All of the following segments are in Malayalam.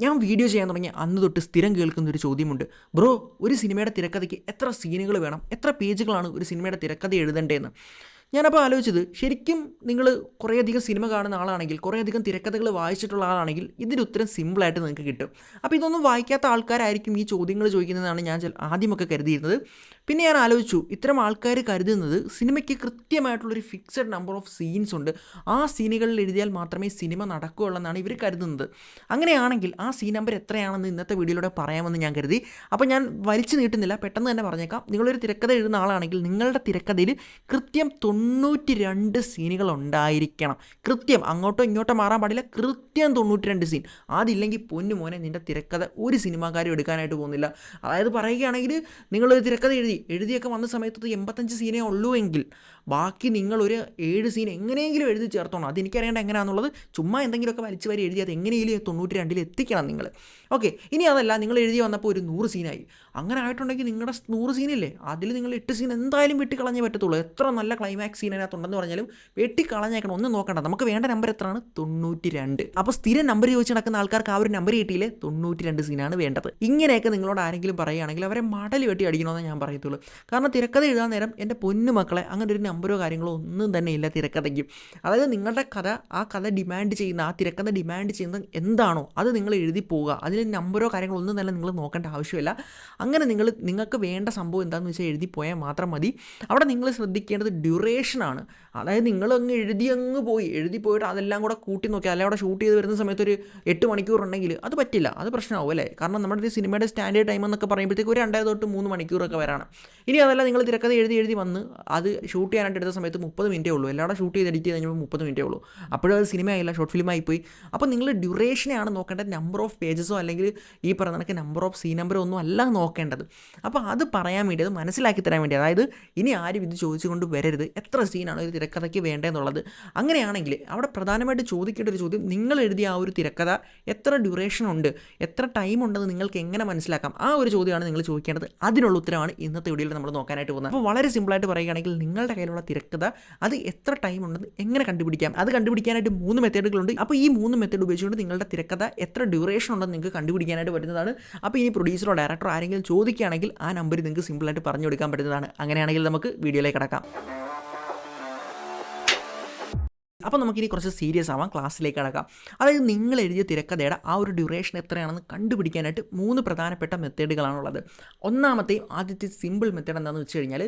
ഞാൻ വീഡിയോ ചെയ്യാൻ തുടങ്ങി അന്ന് തൊട്ട് സ്ഥിരം കേൾക്കുന്നൊരു ചോദ്യമുണ്ട്. ബ്രോ, ഒരു സിനിമയുടെ തിരക്കഥയ്ക്ക് എത്ര സീനുകൾ വേണം, എത്ര പേജുകളാണ് ഒരു സിനിമയുടെ തിരക്കഥ എഴുതേണ്ടതെന്ന്. ഞാനപ്പോൾ ആലോചിച്ചത്, ശരിക്കും നിങ്ങൾ കുറേയധികം സിനിമ കാണുന്ന ആളാണെങ്കിൽ, കുറേയധികം തിരക്കഥകൾ വായിച്ചിട്ടുള്ള ആളാണെങ്കിൽ ഇതിൻ്റെ ഉത്തരം സിമ്പിളായിട്ട് നിങ്ങൾക്ക് കിട്ടും. അപ്പോൾ ഇതൊന്നും വായിക്കാത്ത ആൾക്കാരായിരിക്കും ഈ ചോദ്യങ്ങൾ ചോദിക്കുന്നതാണ് ഞാൻ ആദ്യമൊക്കെ കരുതിയിരുന്നത്. പിന്നെ ഞാൻ ആലോചിച്ചു, ഇത്തരം ആൾക്കാർ കരുതുന്നത് സിനിമയ്ക്ക് കൃത്യമായിട്ടുള്ളൊരു ഫിക്സഡ് നമ്പർ ഓഫ് സീൻസ് ഉണ്ട്, ആ സീനുകളിൽ എഴുതിയാൽ മാത്രമേ സിനിമ നടക്കുകയുള്ളൂ എന്നാണ് ഇവർ കരുതുന്നത്. അങ്ങനെയാണെങ്കിൽ ആ സീൻ നമ്പർ എത്രയാണെന്ന് ഇന്നത്തെ വീഡിയോയിലൂടെ പറയാമെന്ന് ഞാൻ കരുതി. അപ്പോൾ ഞാൻ വലിച്ചു നീട്ടുന്നില്ല, പെട്ടെന്ന് തന്നെ പറഞ്ഞേക്കാം. നിങ്ങളൊരു തിരക്കഥ എഴുതുന്ന ആളാണെങ്കിൽ നിങ്ങളുടെ തിരക്കഥയിൽ കൃത്യം 92 സീനുകൾ ഉണ്ടായിരിക്കണം. കൃത്യം, അങ്ങോട്ടോ ഇങ്ങോട്ടോ മാറാൻ പാടില്ല, കൃത്യം 92 സീൻ. അതില്ലെങ്കിൽ പൊന്നു മോനെ, നിൻ്റെ തിരക്കഥ ഒരു സിനിമാക്കാരും എടുക്കാനായിട്ട് പോകുന്നില്ല. അതായത് പറയുകയാണെങ്കിൽ നിങ്ങളൊരു തിരക്കഥ എഴുതിയൊക്കെ വന്ന സമയത്ത് 85 സീനേ ഉള്ളൂ എങ്കിൽ ബാക്കി നിങ്ങളൊരു 7 സീൻ എങ്ങനെയെങ്കിലും എഴുതി ചേർത്തോണം. അതെനിക്കറിയേണ്ട എങ്ങനെയാണെന്നുള്ളത്. ചുമ്മാ എന്തെങ്കിലുമൊക്കെ വലിച്ചു വരി എഴുതി അത് എങ്ങനെയെങ്കിലും 92 എത്തിക്കണം നിങ്ങൾ. ഓക്കെ, ഇനി അതല്ല, നിങ്ങൾ എഴുതി വന്നപ്പോൾ ഒരു 100 സീനായി. അങ്ങനെ ആയിട്ടുണ്ടെങ്കിൽ നിങ്ങളുടെ 100 സീനില്ലേ, അതിൽ നിങ്ങൾ 8 സീൻ എന്തായാലും വെട്ടിക്കളഞ്ഞേ പറ്റത്തുള്ളൂ. എത്ര നല്ല ക്ലൈമാക്സ് സീൻ അതിനകത്തുണ്ടെന്ന് പറഞ്ഞാലും വെട്ടിക്കളഞ്ഞേക്കണം. ഒന്നും നോക്കണ്ട, നമുക്ക് വേണ്ട നമ്പർ എത്രയാണ്? 92. അപ്പോൾ സ്ഥിരം നമ്പർ ചോദിച്ച് നടക്കുന്ന ആൾക്കാർക്ക് ആ ഒരു നമ്പർ കിട്ടിയില്ലേ, 92 സീനാണ് വേണ്ടത്. ഇങ്ങനെയൊക്കെ നിങ്ങളോട് ആരെങ്കിലും പറയുകയാണെങ്കിൽ അവരെ മടൽ വെട്ടി അടിക്കണമെന്ന് ഞാൻ പറയത്തുള്ളൂ. കാരണം തിരക്കഥ എഴുതാൻ നേരം എൻ്റെ പൊന്നു മക്കളെ, അങ്ങനെ ഒരു നമ്പറോ കാര്യങ്ങളോ ഒന്നും തന്നെ ഇല്ല തിരക്കഥയ്ക്ക്. അതായത് നിങ്ങളുടെ കഥ, ആ കഥ ഡിമാൻഡ് ചെയ്യുന്ന, ആ തിരക്കഥ ഡിമാൻഡ് ചെയ്യുന്നത് എന്താണോ അത് നിങ്ങൾ എഴുതി പോവുക. അതിൽ നമ്പറോ കാര്യങ്ങളോ ഒന്നും തന്നെ നിങ്ങൾ നോക്കേണ്ട ആവശ്യമില്ല. അങ്ങനെ നിങ്ങൾക്ക് വേണ്ട സംഭവം എന്താണെന്ന് വെച്ചാൽ എഴുതി പോയാൽ മാത്രം മതി. അവിടെ നിങ്ങൾ ശ്രദ്ധിക്കേണ്ടത് ഡ്യൂറേഷനാണ്. അതായത് നിങ്ങളങ്ങ് എഴുതി പോയിട്ട് അതെല്ലാം കൂടെ കൂട്ടി നോക്കി, അല്ലെങ്കിൽ അവിടെ ഷൂട്ട് ചെയ്ത് വരുന്ന സമയത്ത് ഒരു 8 മണിക്കൂർ ഉണ്ടെങ്കിൽ അത് പറ്റില്ല, അത് പ്രശ്നമാവും അല്ലേ. കാരണം നമ്മുടെ ഒരു സിനിമയുടെ സ്റ്റാൻഡേർഡ് ടൈം എന്നൊക്കെ പറയുമ്പോഴത്തേക്ക് ഒരു 2 തൊട്ട് 3 മണിക്കൂറൊക്കെ വരാണ്. ഇനി അതല്ല, നിങ്ങൾ തിരക്കഥ എഴുതി വന്ന് അത് ഷൂട്ട് ചെയ്യാനായിട്ട് എടുത്ത സമയത്ത് 30 മിനിറ്റേ ഉള്ളൂ, എല്ലാവരും ഷൂട്ട് ചെയ്ത് എഡിറ്റ് ചെയ്ത് കഴിഞ്ഞപ്പോൾ 30 മിനിറ്റേ ഉള്ളൂ. അപ്പോഴും അത് സിനിമയായില്ല, ഷോർട്ട് ഫിലിമായി പോയി. അപ്പോൾ നിങ്ങൾ ഡ്യൂറേഷനെയാണ് നോക്കേണ്ടത്, നമ്പർ ഓഫ് പേജസോ അല്ലെങ്കിൽ ഈ പറയുന്ന കണക്ക് നമ്പർ ഓഫ് സീൻ നമ്പറോ ഒന്നും അല്ല നോക്കേണ്ടത്. അപ്പോൾ അത് പറയാൻ വേണ്ടി, അത് മനസ്സിലാക്കി തരാൻ വേണ്ടി, അതായത് ഇനി ആരും ഇത് ചോദിച്ചുകൊണ്ട് വരരുത് എത്ര സീനാണ് ഒരു തിരക്കഥയ്ക്ക് വേണ്ടതെന്നുള്ളത്. അങ്ങനെയാണെങ്കിൽ അവിടെ പ്രധാനമായിട്ട് ചോദിക്കേണ്ട ഒരു ചോദ്യം, നിങ്ങൾ എഴുതിയ ആ ഒരു തിരക്കഥ എത്ര ഡ്യൂറേഷൻ ഉണ്ട്, എത്ര ടൈം ഉണ്ടെന്ന് നിങ്ങൾക്ക് എങ്ങനെ മനസ്സിലാക്കാം? ആ ഒരു ചോദ്യമാണ് നിങ്ങൾ ചോദിക്കേണ്ടത്. അതിനുള്ള ഉത്തരമാണ് ഇന്നത്തെ വീഡിയോയിൽ നമ്മൾ നോക്കാനായിട്ട് പോകുന്നത്. അപ്പോൾ വളരെ സിമ്പിളായിട്ട് പറയുകയാണെങ്കിൽ, നിങ്ങളുടെ കയ്യിലുള്ള തിരക്കഥ അത് എത്ര ടൈം ഉണ്ടെന്ന് എങ്ങനെ കണ്ടുപിടിക്കാം? അത് കണ്ടുപിടിക്കാനായിട്ട് 3 മെത്തേഡുകളുണ്ട്. അപ്പോൾ ഈ 3 മെത്തേഡ് ഉപയോഗിച്ചുകൊണ്ട് നിങ്ങളുടെ തിരക്കഥ എത്ര ഡ്യൂറേഷൻ ഉണ്ടെന്ന് നിങ്ങൾക്ക് കണ്ടുപിടിക്കാനായിട്ട് പറ്റുന്നതാണ്. അപ്പോൾ ഇനി പ്രൊഡ്യൂസറോ ഡയറക്ടറോ ആരെങ്കിലും ചോദിക്കുകയാണെങ്കിൽ ആ നമ്പർ നിങ്ങൾക്ക് സിമ്പിളായിട്ട് പറഞ്ഞു കൊടുക്കാൻ പറ്റുന്നതാണ്. അങ്ങനെയാണെങ്കിൽ നമുക്ക് വീഡിയോയിലേക്ക് കടക്കാം. അപ്പോൾ നമുക്കിനി കുറച്ച് സീരിയസ് ആവാം, ക്ലാസ്സിലേക്ക് കടക്കാം. അതായത് നിങ്ങൾ എഴുതിയ തിരക്കഥയുടെ ആ ഒരു ഡ്യൂറേഷൻ എത്രയാണെന്ന് കണ്ടുപിടിക്കാനായിട്ട് 3 പ്രധാനപ്പെട്ട മെത്തേഡുകളാണുള്ളത്. ആദ്യത്തെ സിമ്പിൾ മെത്തേഡ് എന്താണെന്ന് വെച്ച് കഴിഞ്ഞാൽ,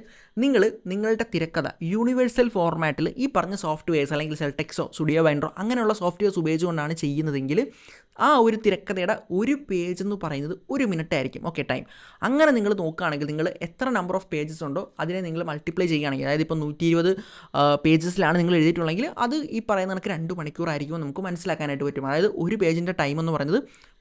നിങ്ങളുടെ തിരക്കഥ യൂണിവേഴ്സൽ ഫോർമാറ്റിൽ ഈ പറഞ്ഞ സോഫ്റ്റ്വെയർസ് അല്ലെങ്കിൽ സെൽടെക്സോ സ്റ്റുഡിയോ ബൈൻഡറോ അങ്ങനെയുള്ള സോഫ്റ്റ്വെയർസ് ഉപയോഗിച്ചുകൊണ്ടാണ് ചെയ്യുന്നതെങ്കിൽ ആ ഒരു തിരക്കഥയുടെ ഒരു പേജ് എന്ന് പറയുന്നത് 1 മിനിറ്റ് ആയിരിക്കും. Okay, time. അങ്ങനെ നിങ്ങൾ നോക്കുകയാണെങ്കിൽ, നിങ്ങൾ എത്ര നമ്പർ ഓഫ് പേജസ് ഉണ്ടോ അതിനെ നിങ്ങൾ മൾട്ടിപ്ലൈ ചെയ്യുകയാണെങ്കിൽ, അതായത് ഇപ്പോൾ 120 പേജസിലാണ് നിങ്ങൾ എഴുതിയിട്ടുള്ളെങ്കിൽ അത് ഈ പറയുന്ന കണക്ക് 2 മണിക്കൂറായിരിക്കും നമുക്ക് മനസ്സിലാക്കാനായിട്ട് പറ്റും. അതായത് ഒരു പേജിൻ്റെ ടൈം എന്ന് പറയുന്നത്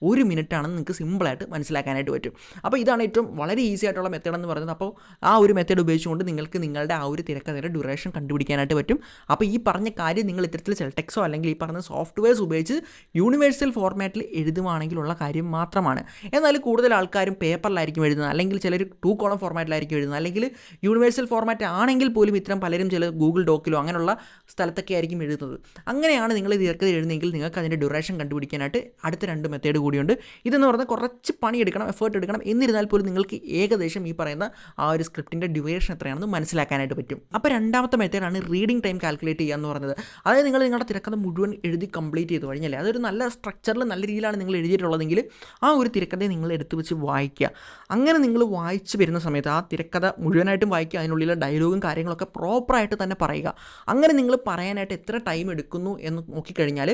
1 മിനിറ്റ് ആണെന്ന് നിങ്ങൾക്ക് സിമ്പിളായിട്ട് മനസ്സിലാക്കാനായിട്ട് പറ്റും. അപ്പോൾ ഇതാണ് ഏറ്റവും വളരെ ഈസി ആയിട്ടുള്ള മെത്തേഡ് എന്ന് പറയുന്നത്. അപ്പോൾ ആ ഒരു മെത്തേഡ് ഉപയോഗിച്ചുകൊണ്ട് നിങ്ങൾക്ക് നിങ്ങളുടെ ആ ഒരു തിരക്കഥയുടെ ഡ്യൂറേഷൻ കണ്ടുപിടിക്കാനായിട്ട് പറ്റും. അപ്പോൾ ഈ പറഞ്ഞ കാര്യം നിങ്ങൾ ഇത്തരത്തിൽ സെൽടെക്സോ അല്ലെങ്കിൽ ഈ പറഞ്ഞ സോഫ്റ്റ്വെയർസ് ഉപയോഗിച്ച് യൂണിവേഴ്സൽ ഫോർമാറ്റിൽ എഴുതുവാണെങ്കിലുള്ള കാര്യം മാത്രമാണ്. എന്നാൽ കൂടുതൽ ആൾക്കാരും പേപ്പറിലായിരിക്കും എഴുതുന്നത്, അല്ലെങ്കിൽ ചിലർ 2 കോളം ഫോർമാറ്റിലായിരിക്കും എഴുതുന്നത്, അല്ലെങ്കിൽ യൂണിവേഴ്സൽ ഫോർമാറ്റ് ആണെങ്കിൽ പോലും ഇത്തരം പലരും ചില ഗൂഗിൾ ഡോക്കിലോ അങ്ങനെയുള്ള സ്ഥലത്തൊക്കെ ആയിരിക്കും എഴുതുന്നത്. അങ്ങനെയാണ് നിങ്ങൾ തിരക്കഥ എഴുതുന്നതെങ്കിൽ നിങ്ങൾക്ക് അതിൻ്റെ ഡ്യൂറേഷൻ കണ്ടുപിടിക്കാനായിട്ട് അടുത്ത 2 മെത്തേഡ് കൂടിയുണ്ട്. ഇതെന്ന് പറഞ്ഞാൽ കുറച്ച് പണിയെടുക്കണം, എഫേർട്ട് എടുക്കണം. എന്നിരുന്നാൽ പോലും നിങ്ങൾക്ക് ഏകദേശം ഈ പറയുന്ന ആ ഒരു സ്ക്രിപ്റ്റിൻ്റെ ഡ്യൂറേഷൻ എത്രയാണെന്ന് മനസ്സിലാക്കാനായിട്ട് പറ്റും. അപ്പോൾ രണ്ടാമത്തെ മെത്തേഡാണ് റീഡിംഗ് ടൈം കാൽക്കുലേറ്റ് ചെയ്യുക എന്ന് പറയുന്നത്. അതായത് നിങ്ങളുടെ തിരക്കഥ മുഴുവൻ എഴുതി കംപ്ലീറ്റ് ചെയ്ത് കഴിഞ്ഞാൽ, അതൊരു നല്ല സ്ട്രക്ചറിൽ നല്ല രീതിയിലാണ് നിങ്ങൾ എഴുതിയിട്ടുള്ളതെങ്കിൽ ആ ഒരു തിരക്കഥയെ നിങ്ങൾ എടുത്തു വെച്ച് വായിക്കുക. അങ്ങനെ നിങ്ങൾ വായിച്ച് വരുന്ന സമയത്ത് ആ തിരക്കഥ മുഴുവനായിട്ടും വായിക്കുക, അതിനുള്ളിലെ ഡയലോഗും കാര്യങ്ങളൊക്കെ പ്രോപ്പറായിട്ട് തന്നെ പറയുക. അങ്ങനെ നിങ്ങൾ പറയാനായിട്ട് എത്ര ടൈം എടുക്കുന്നു എന്ന് നോക്കിക്കഴിഞ്ഞാൽ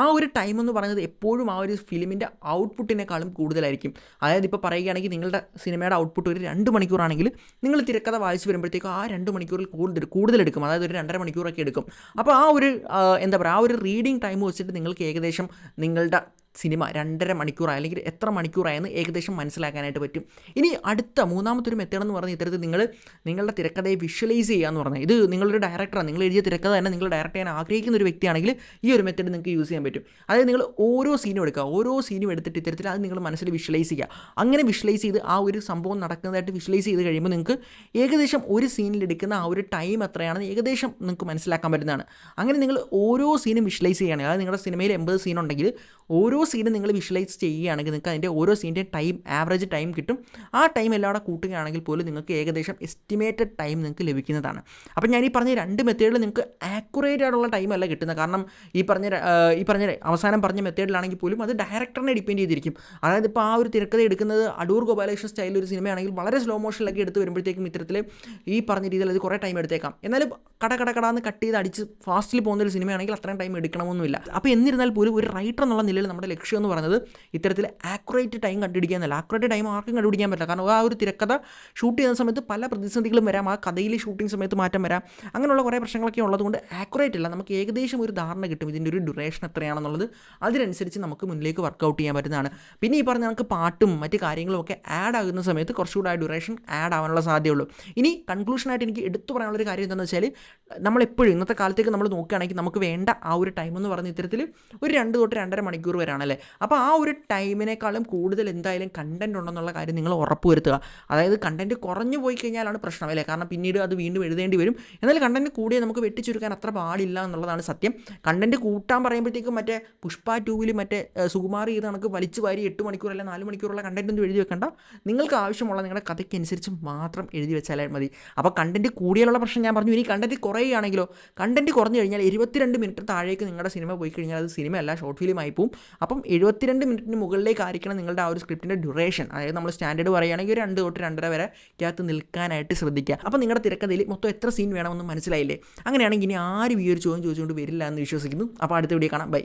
ആ ഒരു ടൈം എന്ന് പറയുന്നത് എപ്പോഴും ആ ഒരു ഫിലിമിൻ്റെ ഔട്ട്പുട്ടിനേക്കാളും കൂടുതലായിരിക്കും. അതായത് ഇപ്പോൾ പറയുകയാണെങ്കിൽ നിങ്ങളുടെ സിനിമയുടെ ഔട്ട്പുട്ട് ഒരു 2 മണിക്കൂറാണെങ്കിൽ നിങ്ങൾ തിരക്കഥ വായിച്ച് വരുമ്പോഴത്തേക്കും ആ 2 മണിക്കൂറിൽ കൂടുതലെടുക്കും. അതായത് ഒരു 2.5 മണിക്കൂറൊക്കെ എടുക്കും. അപ്പോൾ ആ ഒരു ആ ഒരു റീഡിങ് ടൈം വെച്ചിട്ട് നിങ്ങൾക്ക് ഏകദേശം നിങ്ങളുടെ സിനിമ 2.5 മണിക്കൂറായി അല്ലെങ്കിൽ എത്ര മണിക്കൂറായെന്ന് ഏകദേശം മനസ്സിലാക്കാനായിട്ട് പറ്റും. ഇനി അടുത്ത മൂന്നാമത്തെ ഒരു മെത്തേഡ് എന്ന് പറഞ്ഞാൽ, ഇത്തരത്തിൽ നിങ്ങളുടെ തിരക്കഥയെ വിഷ്വലൈസ് ചെയ്യുക എന്ന് പറഞ്ഞാൽ, ഇത് നിങ്ങളൊരു ഡയറക്ടറാണ്, നിങ്ങൾ എഴുതിയ തിരക്കഥ തന്നെ നിങ്ങൾ ഡയറക്റ്റ് ചെയ്യാൻ ആഗ്രഹിക്കുന്ന ഒരു വ്യക്തിയാണെങ്കിൽ ഈ ഒരു മെത്തേഡ് നിങ്ങൾക്ക് യൂസ് ചെയ്യാൻ പറ്റും. അതായത് നിങ്ങൾ ഓരോ സീനും എടുക്കുക, ഓരോ സീനും എടുത്തിട്ട് ഇത്തരത്തിൽ അത് നിങ്ങൾ മനസ്സിൽ വിഷ്വലൈസ് ചെയ്യുക. അങ്ങനെ വിഷ്വലൈസ് ചെയ്ത് ആ ഒരു സംഭവം നടക്കുന്നതായിട്ട് വിഷ്വലൈസ് ചെയ്ത് കഴിയുമ്പോൾ നിങ്ങൾക്ക് ഏകദേശം ഒരു സീനിൽ എടുക്കുന്ന ആ ഒരു ടൈം എത്രയാണെന്ന് ഏകദേശം നിങ്ങൾക്ക് മനസ്സിലാക്കാൻ പറ്റുന്നതാണ്. അങ്ങനെ നിങ്ങൾ ഓരോ സീനും വിഷ്വലൈസ് ചെയ്യുകയാണെങ്കിൽ, അതായത് നിങ്ങളുടെ സിനിമയിൽ 80 സീൻ ഉണ്ടെങ്കിൽ ഓരോ ഓരോ സീനും നിങ്ങൾ വിഷ്വലൈസ് ചെയ്യുകയാണെങ്കിൽ നിങ്ങൾക്ക് അതിൻ്റെ ഓരോ സീൻ്റെ ടൈം ആവറേജ് ടൈം കിട്ടും. ആ ടൈം എല്ലാം കൂടെ കൂട്ടുകയാണെങ്കിൽ പോലും നിങ്ങൾക്ക് ഏകദേശം എസ്റ്റിമേറ്റഡ് ടൈം നിങ്ങൾക്ക് ലഭിക്കുന്നതാണ്. അപ്പോൾ ഞാൻ ഈ പറഞ്ഞ 2 മെത്തേഡിൽ നിങ്ങൾക്ക് ആക്യുറേറ്റ് ആയിട്ടുള്ള ടൈം അല്ല കിട്ടുന്നത്. കാരണം ഈ പറഞ്ഞ അവസാനം പറഞ്ഞ മെത്തേഡിലാണെങ്കിൽ പോലും അത് ഡയറക്ടറിനെ ഡിപ്പെൻഡ് ചെയ്തിരിക്കും. അതായത് ഇപ്പോൾ ആ ഒരു തിരക്കഥ എടുക്കുന്നത് അടൂർ ഗോപാലകൃഷ്ണൻ സ്റ്റൈലിൽ ഒരു സിനിമയാണെങ്കിൽ വളരെ സ്ലോ മോഷനിലൊക്കെ എടുത്ത് വരുമ്പോഴത്തേക്കും ഇത്തരത്തിൽ ഈ പറഞ്ഞ രീതിയിൽ അത് കുറേ ടൈം എടുത്തേക്കാം. എന്നാലും കടാന്ന് കട്ട് ചെയ്ത് അടിച്ച് ഫാസ്റ്റിൽ പോകുന്നൊരു സിനിമയാണെങ്കിൽ അത്രയും ടൈം എടുക്കണമെന്നില്ല. അപ്പോൾ എന്നിരുന്നാൽ പോലും ഒരു റൈറ്റർ എന്നുള്ള നിലയിൽ നമ്മുടെ ലക്ഷ്യം എന്ന് പറയുന്നത് ഇത്തരത്തിൽ ആക്യുറേറ്റ് ടൈം കണ്ടുപിടിക്കുക എന്നല്ല. ആക്യുറേറ്റ് ടൈം ആർക്കും കണ്ടുപിടിക്കാൻ പറ്റില്ല. കാരണം ആ ഒരു തിരക്കഥ ഷൂട്ട് ചെയ്യുന്ന സമയത്ത് പല പ്രതിസന്ധികളും വരാം, ആ കഥയിൽ ഷൂട്ടിംഗ് സമയത്ത് മാറ്റം വരാം, അങ്ങനെയുള്ള കുറേ പ്രശ്നങ്ങളൊക്കെ ഉള്ളതുകൊണ്ട് ആക്യുറേറ്റ് അല്ല. നമുക്ക് ഏകദേശം ഒരു ധാരണ കിട്ടും ഇതിൻ്റെ ഒരു ഡ്യൂറേഷൻ എത്രയാണെന്നുള്ളത്. അതിനനുസരിച്ച് നമുക്ക് മുന്നിലേക്ക് വർക്കൗട്ട് ചെയ്യാൻ പറ്റുന്നതാണ്. പിന്നെ ഈ പറഞ്ഞ നമുക്ക് പാട്ടും മറ്റ് കാര്യങ്ങളും ഒക്കെ ആഡ് ആകുന്ന സമയത്ത് കുറച്ചുകൂടെ ആ ഡ്യൂറേഷൻ ആഡ് ആവാനുള്ള സാധ്യതയുള്ളൂ. ഇനി കൺക്ലൂഷനായിട്ട് എനിക്ക് എടുത്തു പറയാനുള്ളൊരു കാര്യം എന്താണെന്ന് വെച്ചാൽ, നമ്മളെപ്പോഴും ഇന്നത്തെ കാലത്തേക്ക് നമ്മൾ നോക്കുകയാണെങ്കിൽ നമുക്ക് വേണ്ട ആ ഒരു ടൈം എന്ന് പറഞ്ഞ ഇത്തരത്തിൽ ഒരു 2 തൊട്ട് 2.5 മണിക്കൂർ വരാണല്ലേ. അപ്പോൾ ആ ഒരു ടൈമിനേക്കാളും കൂടുതൽ എന്തായാലും കണ്ടൻറ് ഉണ്ടെന്നുള്ള കാര്യം നിങ്ങൾ ഉറപ്പുവരുത്തുക. അതായത് കണ്ടൻറ് കുറഞ്ഞു പോയി കഴിഞ്ഞാലാണ് പ്രശ്നം അല്ലേ. കാരണം പിന്നീട് അത് വീണ്ടും എഴുതേണ്ടി വരും. എന്നാൽ കണ്ടൻറ് കൂടിയേ നമുക്ക് വെട്ടിച്ചുരുക്കാൻ അത്ര പാടില്ല എന്നുള്ളതാണ് സത്യം. കണ്ടൻറ് കൂട്ടാൻ പറയുമ്പോഴത്തേക്കും മറ്റേ പുഷ്പ 2 മറ്റേ സുകുമാർ ചെയ്ത് നമുക്ക് വലിച്ചു വാരി 8 മണിക്കൂർ അല്ലെങ്കിൽ 4 മണിക്കൂറുള്ള കണ്ടൻറ് ഒന്നും എഴുതി വെക്കണ്ട. നിങ്ങൾക്ക് ആവശ്യമുള്ള നിങ്ങളുടെ കഥയ്ക്കനുസരിച്ച് മാത്രം എഴുതി വെച്ചാലേ മതി. അപ്പോൾ കണ്ടൻറ് കൂടിയാലുള്ള പ്രശ്നം ഞാൻ പറഞ്ഞു. ഇനി കണ്ടൻറ് കുറയുകയാണെങ്കിലോ, കണ്ടൻറ് കുറഞ്ഞു കഴിഞ്ഞാൽ 22 മിനിറ്റ് താഴേക്ക് നിങ്ങളുടെ സിനിമ പോയി കഴിഞ്ഞാൽ അത് സിനിമയല്ല, ഷോർട്ട് ഫിലിം ആയി പോകും. അപ്പം 72 മിനിറ്റിന് മുകളിലേക്ക് ആയിരിക്കണം നിങ്ങളുടെ ആ ഒരു സ്ക്രിപ്റ്റിൻ്റെ ഡ്യൂറേഷൻ. അതായത് നമ്മൾ സ്റ്റാൻഡേർഡ് പറയുകയാണെങ്കിൽ ഒരു 2 തൊട്ട് 2.5 വരെ അകത്ത് നിൽക്കാനായിട്ട് ശ്രദ്ധിക്കുക. അപ്പോൾ നിങ്ങളുടെ തിരക്കഥയിൽ മൊത്തം എത്ര സീൻ വേണമെന്ന് മനസ്സിലായില്ലേ? അങ്ങനെയാണെങ്കിൽ ഇനി ആരും ഈ ഒരു ചോദ്യം ചോദിച്ചുകൊണ്ട് വരില്ല എന്ന് വിശ്വസിക്കുന്നു. അപ്പോൾ അടുത്ത വീഡിയോ കാണാം. ബൈ.